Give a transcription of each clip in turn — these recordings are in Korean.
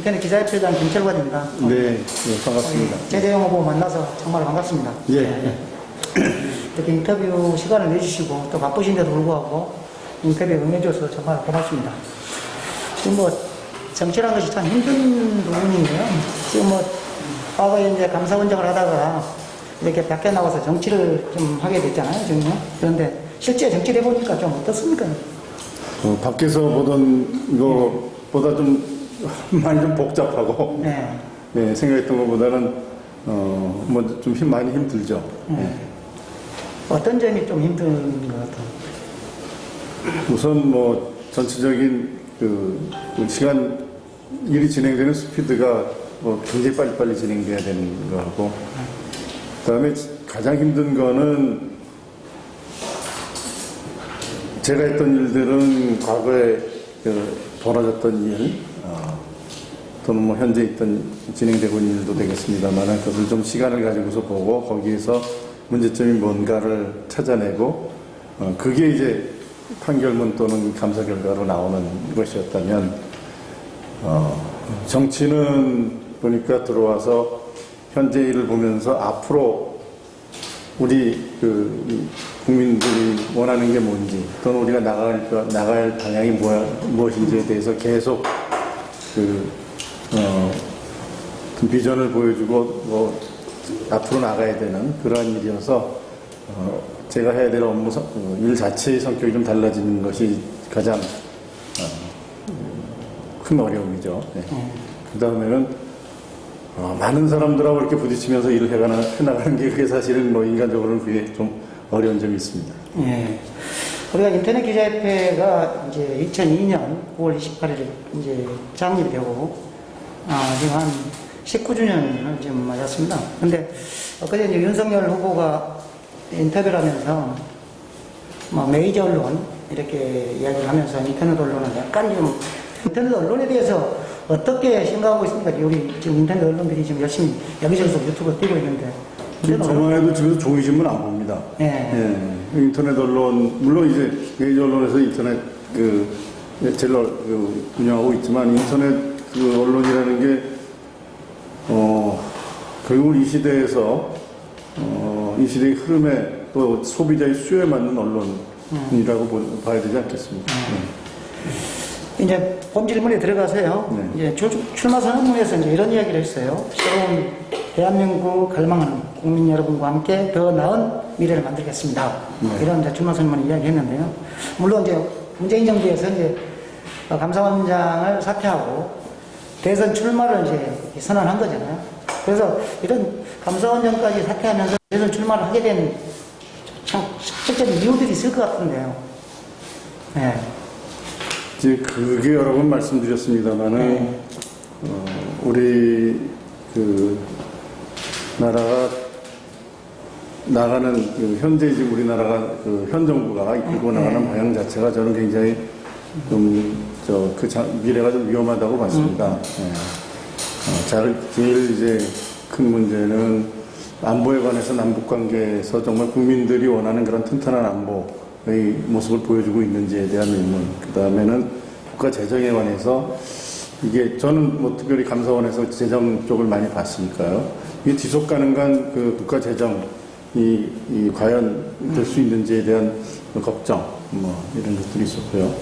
인터넷 기자협회장 김철관입니다. 네, 반갑습니다. 제재형 후보 만나서 정말 반갑습니다. 예. 이렇게 인터뷰 시간을 내주시고 또 바쁘신데도 불구하고 인터뷰에 응해줘서 정말 고맙습니다. 지금 뭐 정치라는 것이 참 힘든 부분인데요. 지금 뭐 과거에 이제 감사원장을 하다가 이렇게 밖에 나와서 정치를 좀 하게 됐잖아요, 지금. 그런데 실제 정치를 해보니까 좀 어떻습니까? 밖에서 보던 것보다 좀 많이 좀 복잡하고 네, 생각했던 것보다는 뭐 좀 많이 힘들죠. 네. 어떤 점이 좀 힘든 것 같아요? 우선 뭐 전체적인 그 시간 일이 진행되는 스피드가 뭐 굉장히 빨리빨리 진행돼야 되는 거하고 그다음에 가장 힘든 거는 제가 했던 일들은 과거에 벌어졌던 일 또는 뭐 현재 진행되고 있는 일도 되겠습니다만 그것을 좀 시간을 가지고서 보고 거기에서 문제점이 뭔가를 찾아내고 그게 이제 판결문 또는 감사 결과로 나오는 것이었다면 정치는 보니까 들어와서 현재 일을 보면서 앞으로 우리 국민들이 원하는 게 뭔지 또는 우리가 나갈 방향이 무엇인지에 대해서 계속 비전을 보여주고 앞으로 나가야 되는 그러한 일이어서 제가 해야 될 업무 일 자체의 성격이 좀 달라지는 것이 가장 큰 어려움이죠. 네. 그 다음에는 많은 사람들하고 이렇게 부딪히면서 일을 해나가는 게 그게 사실은 뭐 인간적으로는 그게 좀 어려운 점이 있습니다. 예. 우리가 인터넷 기자협회가 이제 2002년 9월 28일 이제 창립이 되고, 지금 한 19주년을 지금 맞았습니다. 근데 엊그제 이제 윤석열 후보가 인터뷰를 하면서 뭐 메이저 언론 이렇게 이야기를 하면서 인터넷 언론은 약간 좀 인터넷 언론에 대해서 어떻게 생각하고 있습니까? 우리 지금 인터넷 언론들이 지금 열심히 여기저기서 유튜브 뛰고 있는데. 저만 해도 집에서 종이신문 안 봅니다. 예. 인터넷 언론, 물론 이제 메이저 언론에서 인터넷 제일 운영하고 있지만 인터넷 언론이라는 게, 결국 이 시대에서, 이 시대의 흐름에 또 소비자의 수요에 맞는 언론이라고 봐야 되지 않겠습니까? 이제 본 질문에 들어가서요. 네. 이제 출마 선언문에서 이제 이런 이야기를 했어요. 새로운 대한민국 갈망하는 국민 여러분과 함께 더 나은 미래를 만들겠습니다. 네. 이런 이제 출마 선언문 이야기했는데요. 물론 이제 문재인 정부에서 이제 감사원장을 사퇴하고 대선 출마를 이제 선언한 거잖아요. 그래서 이런 감사원장까지 사퇴하면서 대선 출마를 하게 된 참 실질적인 이유들이 있을 것 같은데요. 네. 이제 그게 여러 번 말씀드렸습니다만은, 우리 나라가 나가는 현재 지금 우리나라가 현 정부가 이끌고 나가는 방향 자체가 저는 굉장히 미래가 좀 위험하다고 봤습니다. 제일 이제 큰 문제는 안보에 관해서 남북 관계에서 정말 국민들이 원하는 그런 튼튼한 안보의 모습을 보여주고 있는지에 대한 의문. 그 다음에는 국가 재정에 관해서 이게 저는 뭐 특별히 감사원에서 재정 쪽을 많이 봤으니까요. 이게 지속 가능한 국가 재정이 과연 될 수 있는지에 대한 걱정, 뭐 이런 것들이 있었고요.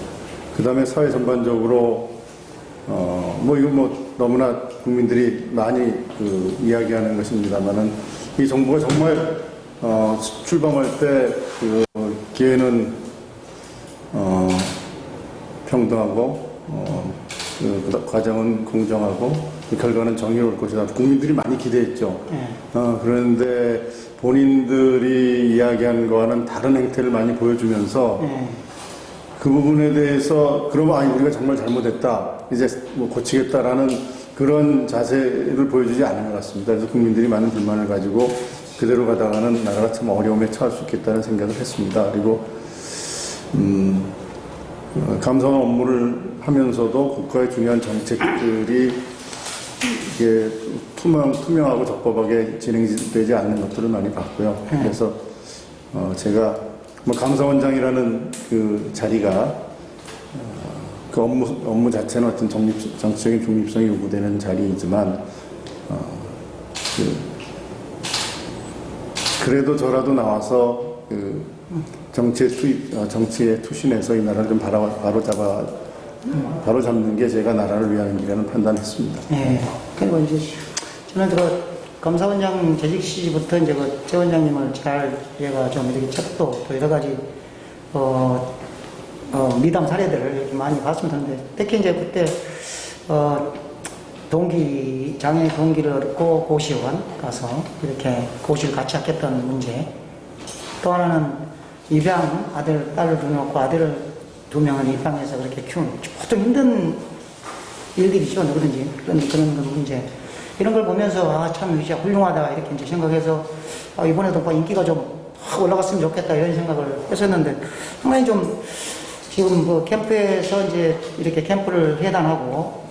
그 다음에 사회 전반적으로 이거 너무나 국민들이 많이 이야기하는 것입니다만은 이 정부가 정말 출범할 때 기회는 평등하고 과정은 공정하고 결과는 정의로울 것이다. 국민들이 많이 기대했죠. 그런데 본인들이 이야기한 거와는 다른 행태를 많이 보여주면서 그 부분에 대해서 그러면 우리가 정말 잘못했다. 이제 뭐 고치겠다라는 그런 자세를 보여주지 않은 것 같습니다. 그래서 국민들이 많은 불만을 가지고 그대로 가다가는 나라가 참 어려움에 처할 수 있겠다는 생각을 했습니다. 그리고 감사원 업무를 하면서도 국가의 중요한 정책들이 이게 투명하고 적법하게 진행되지 않는 것들을 많이 봤고요. 그래서 제가 감사원장이라는 자리가 그 업무 자체는 어떤 정치적인 중립성이 요구되는 자리이지만, 그래도 저라도 나와서 정치에 투신해서 이 나라를 좀 바로잡는 게 제가 나라를 위한 길이라는 판단했습니다. 예. 그리고 이제 저는 검사원장 재직 시부터 이제 재 원장님을 잘 얘가 좀 이렇게 책도 또 여러 가지 미담 사례들을 이렇게 많이 봤으면 하는데, 특히 이제 그때 장애 동기를 얻고 고시원 가서 이렇게 고시를 같이 하겠다는 문제, 또 하나는 입양 아들 딸을 두놓고 아들을 2명을 입양해서 그렇게 키우는 보통 힘든 일들이죠, 누구든지 그런 문제, 이런 걸 보면서 참 진짜 훌륭하다 이렇게 이제 생각해서 이번에도 인기가 좀 확 올라갔으면 좋겠다 이런 생각을 했었는데, 상당히 좀 지금 캠프에서 이제 이렇게 캠프를 해단하고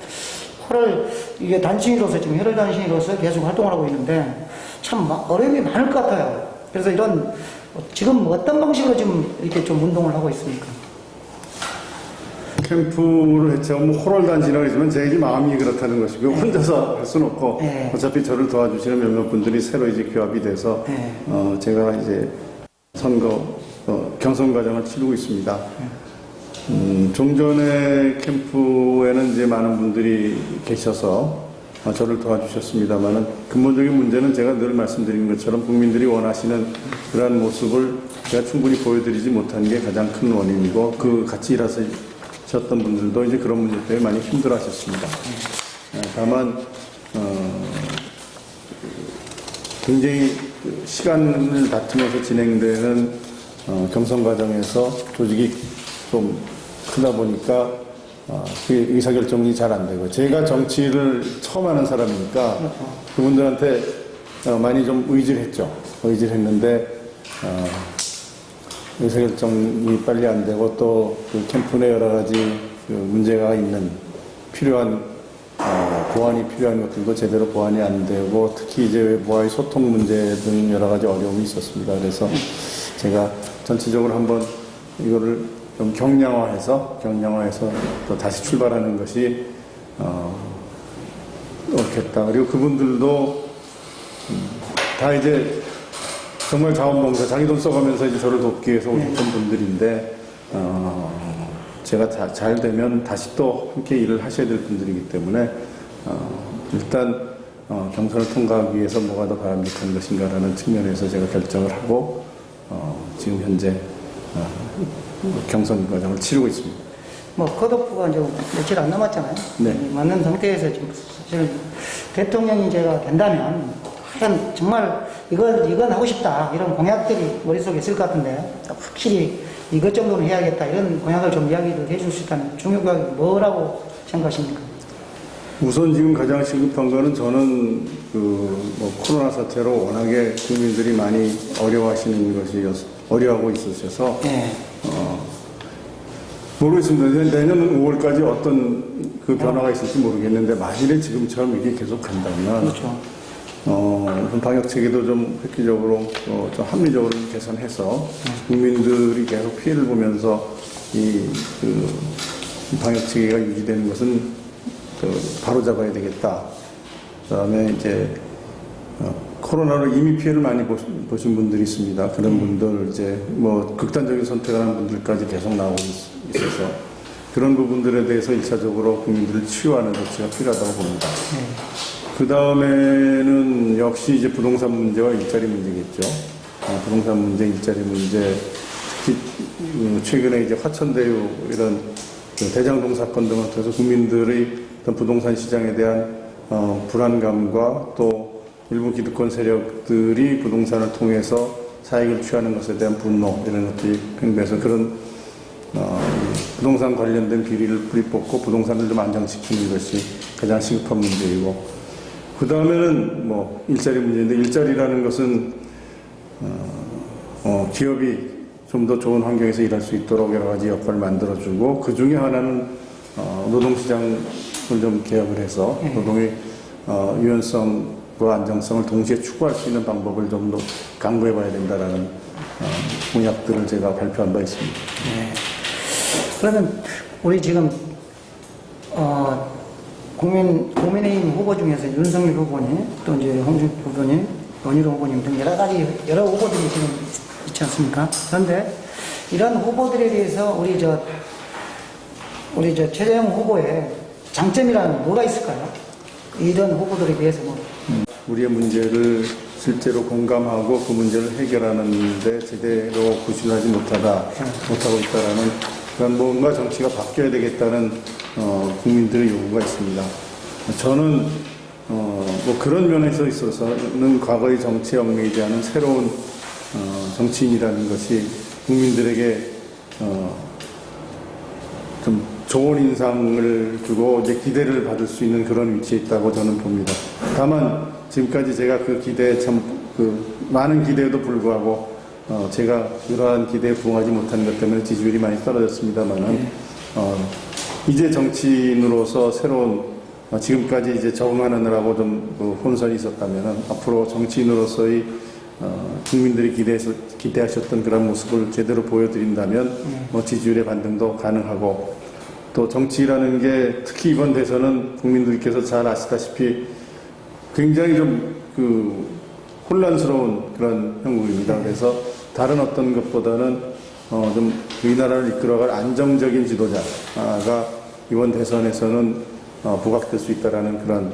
이게 단신으로서 지금 혈혈 단신으로서 계속 활동을 하고 있는데 참 어려움이 많을 것 같아요. 그래서 지금 어떤 방식으로 지금 이렇게 좀 운동을 하고 있습니까? 캠프를 해체하고 호럴 단신이라고 하지만 제 마음이 그렇다는 것이고, 혼자서 할 수는 없고, 네. 어차피 저를 도와주시는 몇몇 분들이 새로 이제 규합이 돼서, 네. 제가 이제 경선 과정을 치르고 있습니다. 좀 전에 캠프에는 이제 많은 분들이 계셔서 저를 도와주셨습니다만은, 근본적인 문제는 제가 늘 말씀드린 것처럼 국민들이 원하시는 그러한 모습을 제가 충분히 보여드리지 못한 게 가장 큰 원인이고, 같이 일하셨던 분들도 이제 그런 문제 때문에 많이 힘들어 하셨습니다. 다만, 굉장히 시간을 다투면서 진행되는 경선 과정에서 조직이 좀 크다 보니까 의사결정이 잘 안 되고, 제가 정치를 처음 하는 사람이니까 그분들한테 많이 좀 의지를 했는데 의사결정이 빨리 안 되고, 또 캠프 내 여러 가지 문제가 있는 필요한 보완이 필요한 것들도 제대로 보완이 안 되고, 특히 이제 외부와의 소통 문제 등 여러 가지 어려움이 있었습니다. 그래서 제가 전체적으로 한번 이거를 좀 경량화해서 또 다시 출발하는 것이 옳겠다. 그리고 그분들도 다 이제 정말 자원봉사, 자기 돈 써가면서 이제 저를 돕기 위해서 오셨던 분들인데, 제가 잘 되면 다시 또 함께 일을 하셔야 될 분들이기 때문에, 일단 경선을 통과하기 위해서 뭐가 더 바람직한 것인가라는 측면에서 제가 결정을 하고, 지금 현재 경선 과정을 치르고 있습니다. 컷오프가 이제 며칠 안 남았잖아요. 네. 맞는 상태에서 지금 사실 대통령이 제가 된다면 하여튼 정말 이건 하고 싶다 이런 공약들이 머릿속에 있을 것 같은데, 확실히 이것 정도는 해야겠다 이런 공약을 좀 이야기를 해줄 수 있다면 중요한 뭐라고 생각하십니까? 우선 지금 가장 시급한 거는, 저는 코로나 사태로 워낙에 국민들이 많이 어려워하고 있으셔서, 네. 모르겠습니다. 내년 5월까지 어떤 변화가 있을지 모르겠는데, 만일에 지금처럼 이게 계속 간다면, 그렇죠. 방역 체계도 좀 획기적으로, 좀 합리적으로 개선해서 국민들이 계속 피해를 보면서 방역 체계가 유지되는 것은 바로 잡아야 되겠다. 그다음에 이제 코로나로 이미 피해를 많이 보신 분들이 있습니다. 그런 분들 이제 극단적인 선택을 하는 분들까지 계속 나오고 있어서, 그런 부분들에 대해서 1차적으로 국민들을 치유하는 조치가 필요하다고 봅니다. 그 다음에는 역시 이제 부동산 문제와 일자리 문제겠죠. 부동산 문제, 일자리 문제, 특히 최근에 이제 화천대유 이런 대장동 사건 등을 통해서 국민들의 어떤 부동산 시장에 대한 불안감과, 또 일부 기득권 세력들이 부동산을 통해서 사익을 취하는 것에 대한 분노, 이런 것들이 팽배해서 그런 부동산 관련된 비리를 뿌리 뽑고 부동산을 좀 안정시키는 것이 가장 시급한 문제이고, 그 다음에는 일자리 문제인데, 일자리라는 것은 기업이 좀 더 좋은 환경에서 일할 수 있도록 여러 가지 여건을 만들어주고, 그 중에 하나는 노동시장을 좀 개혁을 해서 노동의 유연성과 안정성을 동시에 추구할 수 있는 방법을 좀 더 강구해 봐야 된다라는 공약들을 제가 발표한 바 있습니다. 네. 그러면 우리 지금 국민의힘 후보 중에서 윤석열 후보님, 또 이제 홍준표 후보님, 원희룡 후보님 등 여러 후보들이 지금 있지 않습니까? 그런데 이런 후보들에 대해서 우리 최재형 후보의 장점이라는 뭐가 있을까요? 이런 후보들에 대해서 뭐. 우리의 문제를 실제로 공감하고 그 문제를 해결하는 데 제대로 구실하지 못하고 있다라는 그런 뭔가 정치가 바뀌어야 되겠다는 국민들의 요구가 있습니다. 저는 뭐 그런 면에서 있어서는 과거의 정치에 얽매이지 않은 새로운 정치인이라는 것이 국민들에게 좀 좋은 인상을 주고 이제 기대를 받을 수 있는 그런 위치에 있다고 저는 봅니다. 다만 지금까지 제가 그 기대에 많은 기대에도 불구하고 제가 그러한 기대에 부응하지 못한 것 때문에 지지율이 많이 떨어졌습니다만은 이제 정치인으로서 새로운 지금까지 이제 적응하느라고 좀 혼선이 있었다면은 앞으로 정치인으로서의 국민들이 기대하셨던 그런 모습을 제대로 보여드린다면 뭐 지지율의 반등도 가능하고 또 정치라는 게 특히 이번 대선은 국민들께서 잘 아시다시피 굉장히 좀 혼란스러운 그런 형국입니다. 그래서 다른 어떤 것보다는 좀 우리나라를 이끌어갈 안정적인 지도자가 이번 대선에서는 부각될 수 있다라는 그런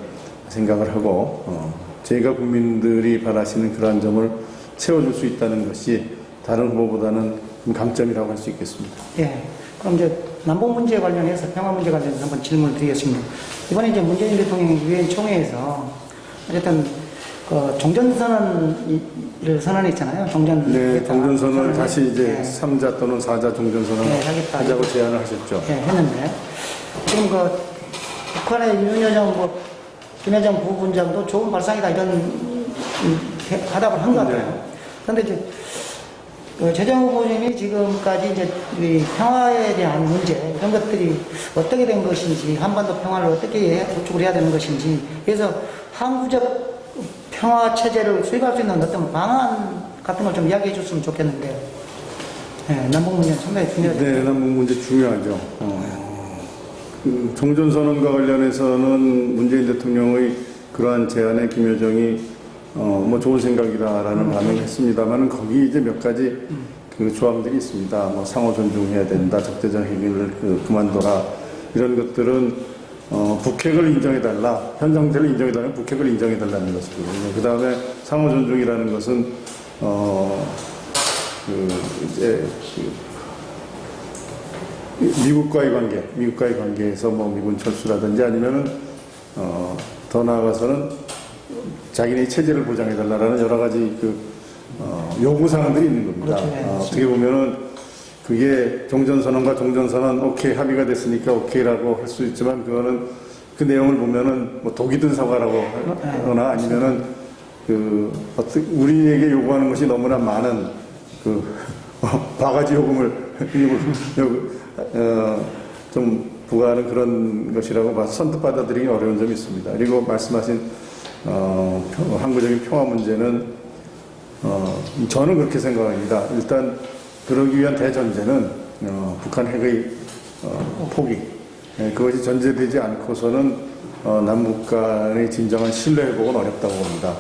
생각을 하고 제가 국민들이 바라시는 그러한 점을 채워줄 수 있다는 것이 다른 후보보다는 강점이라고 할 수 있겠습니다. 예. 그럼 이제 남북 문제 관련해서 평화 문제 관련해서 한번 질문을 드리겠습니다. 이번에 이제 문재인 대통령이 유엔 총회에서 어쨌든 종전선언을 선언했잖아요. 종전선언을 다시 이제 3자 또는 4자 종전선언을 하자고 제안을 하셨죠. 예, 했는데 지금 북한의 김여정 부부장도 좋은 발상이다 이런 화답을 한 것 같아요. 그런데 이제 최재형 후보님이 지금까지 이제 이 평화에 대한 문제 이런 것들이 어떻게 된 것인지 한반도 평화를 어떻게 구축을 해야 되는 것인지 그래서 항구적 평화 체제를 수립할 수 있는 어떤 방안 같은 걸 좀 이야기해 줬으면 좋겠는데 남북 문제는 상당히 중요하죠. 네, 남북 문제 중요하죠. 종전선언과 관련해서는 문재인 대통령의 그러한 제안에 김여정이 뭐 좋은 생각이다라는 반응을 했습니다만 거기 이제 몇 가지 그 조항들이 있습니다. 뭐 상호 존중해야 된다, 적대적 행위를 그만둬라 이런 것들은 북핵을 인정해달라, 현 상태를 인정해달라면 북핵을 인정해달라는 것이거든요. 그 다음에 상호 존중이라는 것은 미국과의 관계에서 뭐 미군 철수라든지 아니면은 더 나아가서는 자기네 체제를 보장해달라는 여러 가지 요구 사항들이 있는 겁니다. 그렇죠. 어떻게 보면은 그게 종전선언과 종전선언 오케이 합의가 됐으니까 오케이라고 할 수 있지만 그거는 그 내용을 보면은 뭐 독이 든 사과라고 하거나 아니면은 우리에게 요구하는 것이 너무나 많은 바가지 요금을 좀 부과하는 그런 것이라고 봐서 선뜻 받아들이기 어려운 점이 있습니다. 그리고 말씀하신 항구적인 평화 문제는 저는 그렇게 생각합니다. 일단 그러기 위한 대전제는 북한 핵의 포기 그것이 전제되지 않고서는 남북 간의 진정한 신뢰 회복은 어렵다고 봅니다.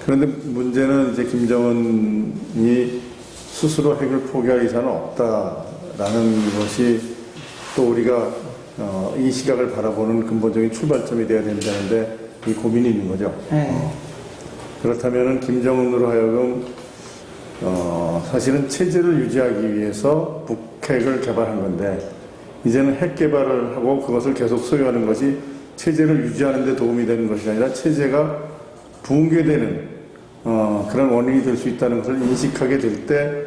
그런데 문제는 이제 김정은이 스스로 핵을 포기할 의사는 없다라는 것이 또 우리가 이 시각을 바라보는 근본적인 출발점이 되어야 된다는데 이 고민이 있는 거죠. 그렇다면은 김정은으로 하여금 사실은 체제를 유지하기 위해서 북핵을 개발한 건데 이제는 핵 개발을 하고 그것을 계속 소유하는 것이 체제를 유지하는 데 도움이 되는 것이 아니라 체제가 붕괴되는 그런 원인이 될 수 있다는 것을 인식하게 될 때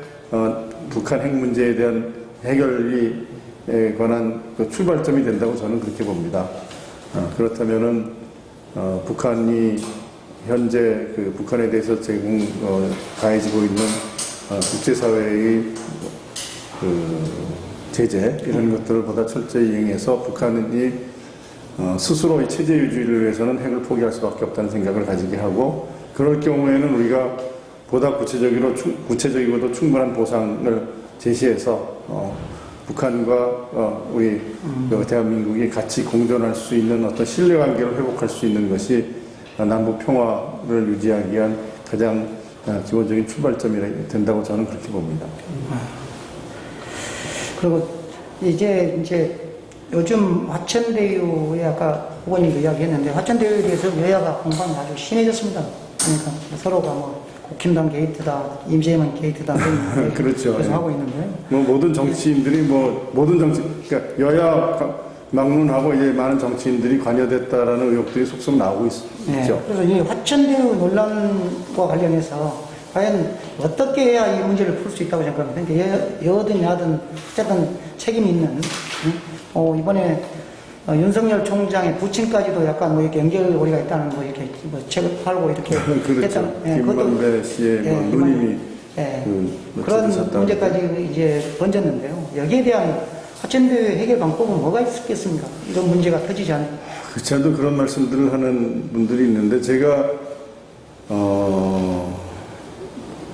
북한 핵 문제에 대한 해결이 관한 출발점이 된다고 저는 그렇게 봅니다. 그렇다면은 북한이 현재 북한에 대해서 가해지고 있는 국제사회의 제재 이런 것들을 보다 철저히 이행해서 북한이 스스로 이 체제 유지를 위해서는 핵을 포기할 수밖에 없다는 생각을 가지게 하고 그럴 경우에는 우리가 보다 구체적이고도 충분한 보상을 제시해서 북한과 우리 대한민국이 같이 공존할 수 있는 어떤 신뢰관계를 회복할 수 있는 것이 남북 평화를 유지하기 위한 가장 기본적인 출발점이 된다고 저는 그렇게 봅니다. 그리고 이제 요즘 화천대유에 아까 후보님도 이야기했는데 화천대유에 대해서 여야가 공방이 아주 심해졌습니다. 그러니까 서로가 뭐 국힘당 게이트다, 임재만 게이트다 이런 그렇죠. 그래서 하고 있는데 뭐 모든 정치인들이 그러니까 여야 막론하고 이제 많은 정치인들이 관여됐다라는 의혹들이 속속 나오고 있죠. 그래서 이 화천대유 논란과 관련해서 과연 어떻게 해야 이 문제를 풀 수 있다고 생각합니다. 그러니까 여든 야든 어쨌든 책임이 있는 이번에 윤석열 총장의 부친까지도 약간 뭐 이렇게 연결고리가 있다는 거 이렇게 뭐 책을 팔고 이렇게 그렇죠. 김만배 씨의 누님이 그런 문제까지 이제 번졌는데요. 여기에 대한 화천대유 해결 방법은 뭐가 있겠습니까? 이런 문제가 터지지 않는. 저도 그런 말씀들을 하는 분들이 있는데 제가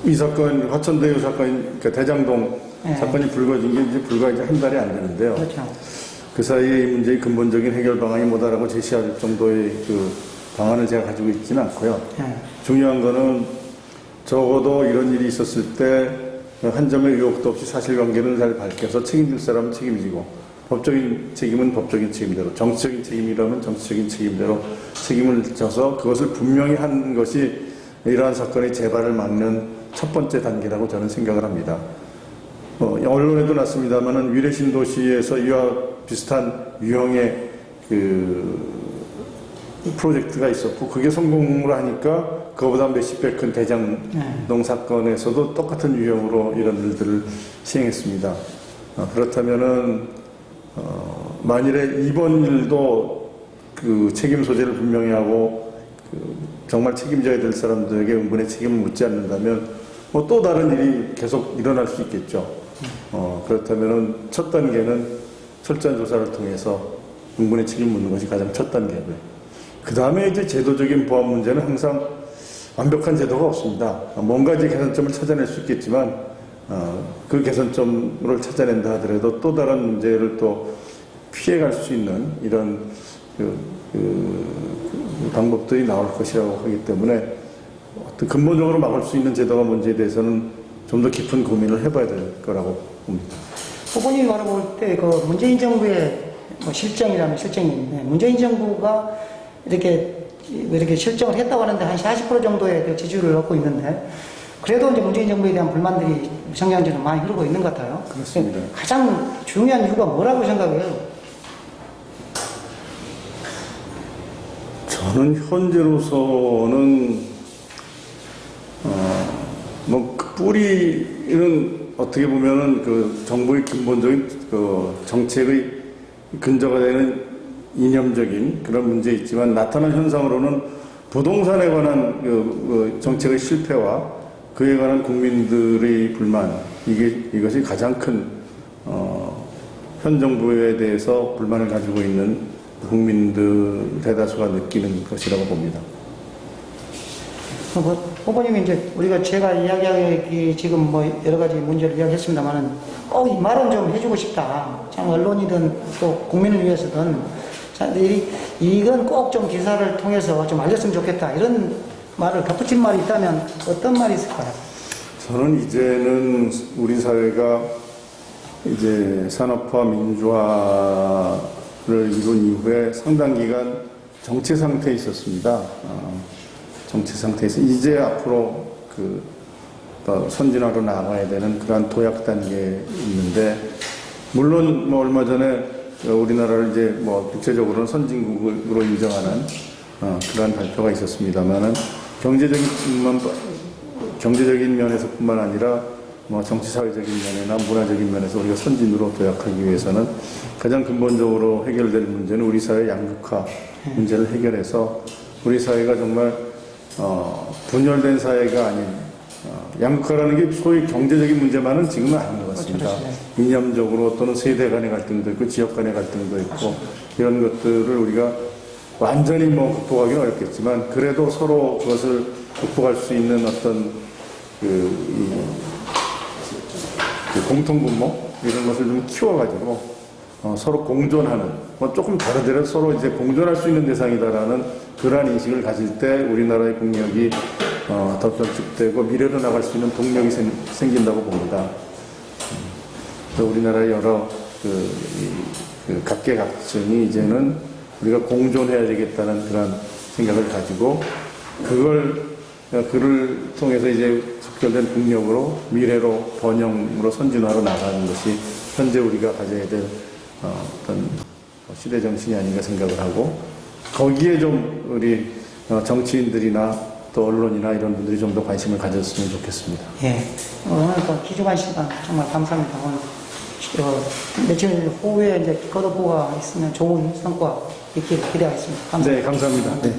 이 사건 화천대유 사건 그러니까 대장동 사건이 불거진 게 이제 불과 이제 한 달이 안 되는데요. 그렇죠. 그 사이에 이 문제의 근본적인 해결 방안이 뭐다라고 제시할 정도의 그 방안을 제가 가지고 있지는 않고요. 중요한 거는 적어도 이런 일이 있었을 때 한 점의 의혹도 없이 사실관계를 잘 밝혀서 책임질 사람은 책임지고 법적인 책임은 법적인 책임대로 정치적인 책임이라면 정치적인 책임대로 책임을 져서 그것을 분명히 한 것이 이러한 사건의 재발을 막는 첫 번째 단계라고 저는 생각을 합니다. 언론에도 났습니다만은 위례신도시에서 이와 비슷한 유형의 프로젝트가 있었고 그게 성공을 하니까 그거보다 몇십 배 큰 대장동 사건에서도 똑같은 유형으로 이런 일들을 시행했습니다. 그렇다면은 만일에 이번 일도 그 책임 소재를 분명히 하고 정말 책임져야 될 사람들에게 응분의 책임을 묻지 않는다면 뭐 또 다른 일이 계속 일어날 수 있겠죠. 그렇다면은 첫 단계는 철저한 조사를 통해서 응분의 책임을 묻는 것이 가장 첫 단계고요. 그 다음에 이제 제도적인 보안 문제는 항상 완벽한 제도가 없습니다. 뭔가 이제 개선점을 찾아낼 수 있겠지만, 그 개선점을 찾아낸다 하더라도 또 다른 문제를 또 피해갈 수 있는 이런 방법들이 나올 것이라고 하기 때문에 어떤 근본적으로 막을 수 있는 제도가 뭔지에 대해서는 좀 더 깊은 고민을 해봐야 될 거라고 봅니다. 후보님이 말해볼 때 그 문재인 정부의 뭐 실정이라면 실정이 있는데 문재인 정부가 이렇게 실정을 했다고 하는데 한 40% 정도의 그 지지율을 얻고 있는데 그래도 이제 문재인 정부에 대한 불만들이 성향적으로 많이 흐르고 있는 것 같아요. 그렇습니다. 가장 중요한 이유가 뭐라고 생각해요? 저는 현재로서는 뿌리는 어떻게 보면은 그 정부의 근본적인 그 정책의 근저가 되는 이념적인 그런 문제 있지만 나타난 현상으로는 부동산에 관한 정책의 실패와 그에 관한 국민들의 불만 이것이 가장 큰 현 정부에 대해서 불만을 가지고 있는 국민들 대다수가 느끼는 것이라고 봅니다. 후보님이 이제 제가 이야기하기 지금 뭐 여러 가지 문제를 이야기했습니다만은 꼭 이 말은 좀 해주고 싶다. 참 언론이든 또 국민을 위해서든 이건 꼭 좀 기사를 통해서 좀 알렸으면 좋겠다. 이런 말을 덧붙인 말이 있다면 어떤 말이 있을까요? 저는 이제는 우리 사회가 이제 산업화 민주화를 이룬 이후에 상당 기간 정체 상태에 있었습니다. 정체 상태에서 이제 앞으로 선진화로 나아가야 되는 그러한 도약 단계에 있는데, 물론 뭐 얼마 전에 우리나라를 이제 뭐 국제적으로는 선진국으로 인정하는 그러한 발표가 있었습니다만은 경제적인 면에서뿐만 아니라 뭐 정치사회적인 면이나 문화적인 면에서 우리가 선진으로 도약하기 위해서는 가장 근본적으로 해결될 문제는 우리 사회 양극화 문제를 해결해서 우리 사회가 정말 분열된 사회가 아닌 양극화라는 게 소위 경제적인 문제만은 지금은 아닌 것 같습니다. 이념적으로 또는 세대 간의 갈등도 있고 지역 간의 갈등도 있고 이런 것들을 우리가 완전히 뭐 극복하기는 어렵겠지만 그래도 서로 그것을 극복할 수 있는 어떤 그 공통분모 이런 것을 좀 키워가지고 서로 공존하는 조금 다르더라도 서로 이제 공존할 수 있는 대상이다라는 그러한 인식을 가질 때 우리나라의 국력이 더 결집되고 미래로 나갈 수 있는 동력이 생긴다고 봅니다. 그래서 우리나라의 여러 각계각층이 이제는 우리가 공존해야 되겠다는 그런 생각을 가지고 그를 통해서 이제 집결된 국력으로 미래로 번영으로 선진화로 나가는 것이 현재 우리가 가져야 될 어떤 시대 정신이 아닌가 생각을 하고 거기에 좀 우리 정치인들이나 또 언론이나 이런 분들이 좀 더 관심을 가졌으면 좋겠습니다. 예. 오늘 또 귀중한 시간 정말 감사합니다. 오늘 며칠 후에 이제 거듭보가 있으면 좋은 성과 있기를 기대하겠습니다. 감사합니다. 네, 감사합니다. 네.